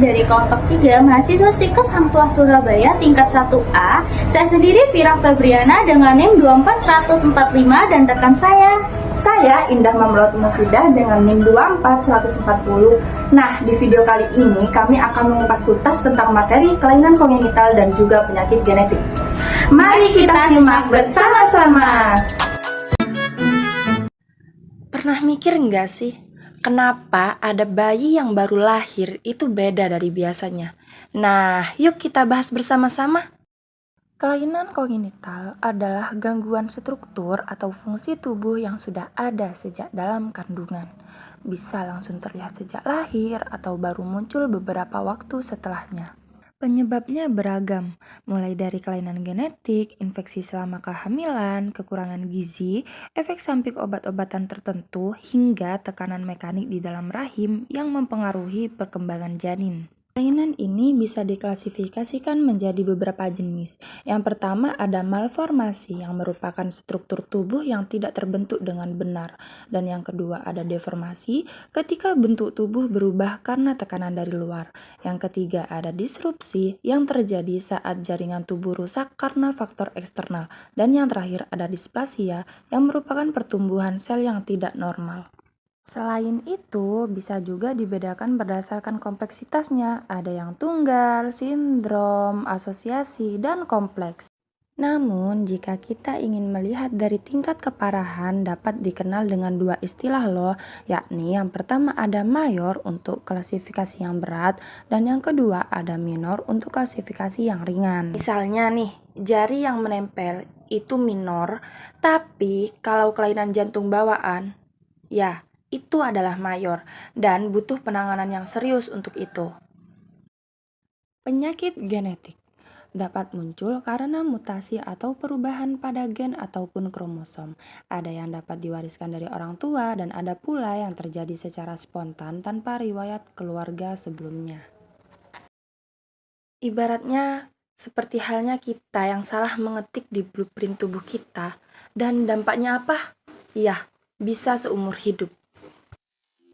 dari kelompok 3 mahasiswa Stikes Hang Tuah Surabaya tingkat 1A. Saya sendiri Vira Febriana dengan NIM 24145 dan rekan Saya Indah Mamlot Mufidah dengan NIM 24140. Nah, di video kali ini kami akan mengupas tuntas tentang materi kelainan kongenital dan juga penyakit genetik. Mari kita simak bersama-sama. Pernah mikir nggak sih, kenapa ada bayi yang baru lahir itu beda dari biasanya? Nah, yuk kita bahas bersama-sama. Kelainan kongenital adalah gangguan struktur atau fungsi tubuh yang sudah ada sejak dalam kandungan. Bisa langsung terlihat sejak lahir atau baru muncul beberapa waktu setelahnya. Penyebabnya beragam, mulai dari kelainan genetik, infeksi selama kehamilan, kekurangan gizi, efek samping obat-obatan tertentu, hingga tekanan mekanik di dalam rahim yang mempengaruhi perkembangan janin. Kelainan ini bisa diklasifikasikan menjadi beberapa jenis. Yang pertama ada malformasi yang merupakan struktur tubuh yang tidak terbentuk dengan benar. Dan yang kedua ada deformasi ketika bentuk tubuh berubah karena tekanan dari luar. Yang ketiga ada disrupsi yang terjadi saat jaringan tubuh rusak karena faktor eksternal. Dan yang terakhir ada displasia yang merupakan pertumbuhan sel yang tidak normal. Selain itu, bisa juga dibedakan berdasarkan kompleksitasnya. Ada yang tunggal, sindrom, asosiasi, dan kompleks. Namun, jika kita ingin melihat dari tingkat keparahan, dapat dikenal dengan dua istilah loh, yakni yang pertama ada mayor untuk klasifikasi yang berat, dan yang kedua ada minor untuk klasifikasi yang ringan. Misalnya nih, jari yang menempel itu minor, tapi kalau kelainan jantung bawaan, ya, itu adalah mayor dan butuh penanganan yang serius untuk itu. Penyakit genetik dapat muncul karena mutasi atau perubahan pada gen ataupun kromosom. Ada yang dapat diwariskan dari orang tua dan ada pula yang terjadi secara spontan tanpa riwayat keluarga sebelumnya. Ibaratnya seperti halnya kita yang salah mengetik di blueprint tubuh kita dan dampaknya apa? Iya, bisa seumur hidup.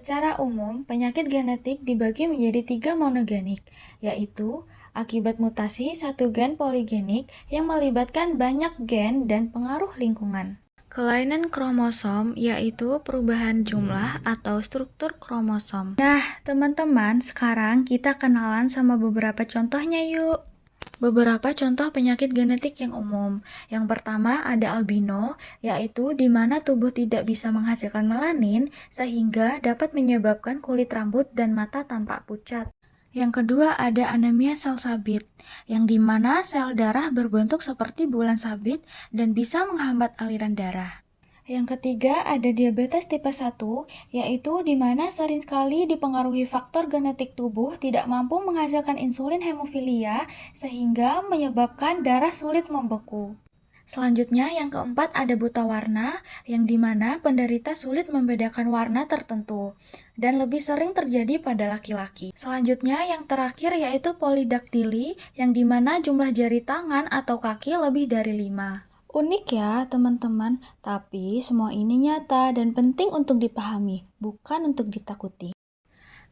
Secara umum, penyakit genetik dibagi menjadi 3 monogenik, yaitu akibat mutasi satu gen poligenik yang melibatkan banyak gen dan pengaruh lingkungan. Kelainan kromosom yaitu perubahan jumlah atau struktur kromosom. Nah, teman-teman, sekarang kita kenalan sama beberapa contohnya yuk. Beberapa contoh penyakit genetik yang umum. Yang pertama ada albino, yaitu di mana tubuh tidak bisa menghasilkan melanin sehingga dapat menyebabkan kulit rambut dan mata tampak pucat. Yang kedua ada anemia sel sabit, yang di mana sel darah berbentuk seperti bulan sabit dan bisa menghambat aliran darah. Yang ketiga ada diabetes tipe 1, yaitu di mana sering sekali dipengaruhi faktor genetik tubuh tidak mampu menghasilkan insulin hemofilia sehingga menyebabkan darah sulit membeku. Selanjutnya yang keempat ada buta warna, yang di mana penderita sulit membedakan warna tertentu dan lebih sering terjadi pada laki-laki. Selanjutnya yang terakhir yaitu polidaktili, yang di mana jumlah jari tangan atau kaki lebih dari 5. Unik ya teman-teman, tapi semua ini nyata dan penting untuk dipahami, bukan untuk ditakuti.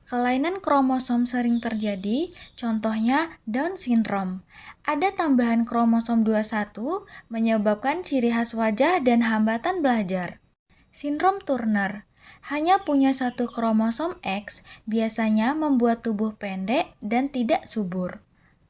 Kelainan kromosom sering terjadi, contohnya Down syndrome. Ada tambahan kromosom 21 menyebabkan ciri khas wajah dan hambatan belajar. Sindrom Turner, hanya punya satu kromosom X, biasanya membuat tubuh pendek dan tidak subur.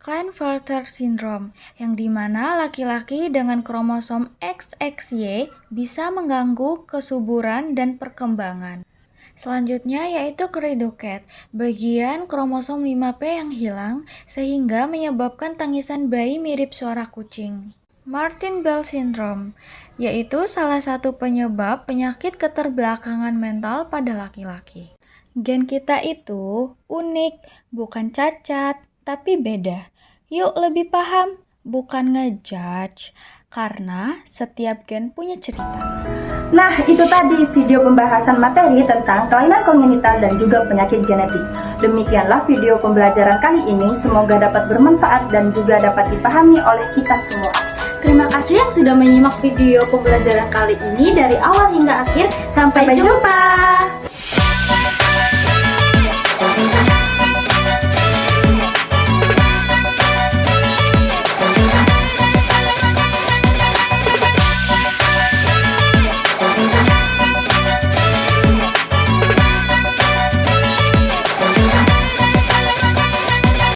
Klinefelter syndrome, yang dimana laki-laki dengan kromosom XXY bisa mengganggu kesuburan dan perkembangan. Selanjutnya yaitu cri du chat, bagian kromosom 5P yang hilang sehingga menyebabkan tangisan bayi mirip suara kucing. Martin-Bell syndrome, yaitu salah satu penyebab penyakit keterbelakangan mental pada laki-laki. Gen kita itu unik, bukan cacat, tapi beda. Yuk lebih paham, bukan ngejudge, karena setiap gen punya cerita. Nah, itu tadi video pembahasan materi tentang kelainan kongenital dan juga penyakit genetik. Demikianlah video pembelajaran kali ini, semoga dapat bermanfaat dan juga dapat dipahami oleh kita semua. Terima kasih yang sudah menyimak video pembelajaran kali ini dari awal hingga akhir. Sampai jumpa.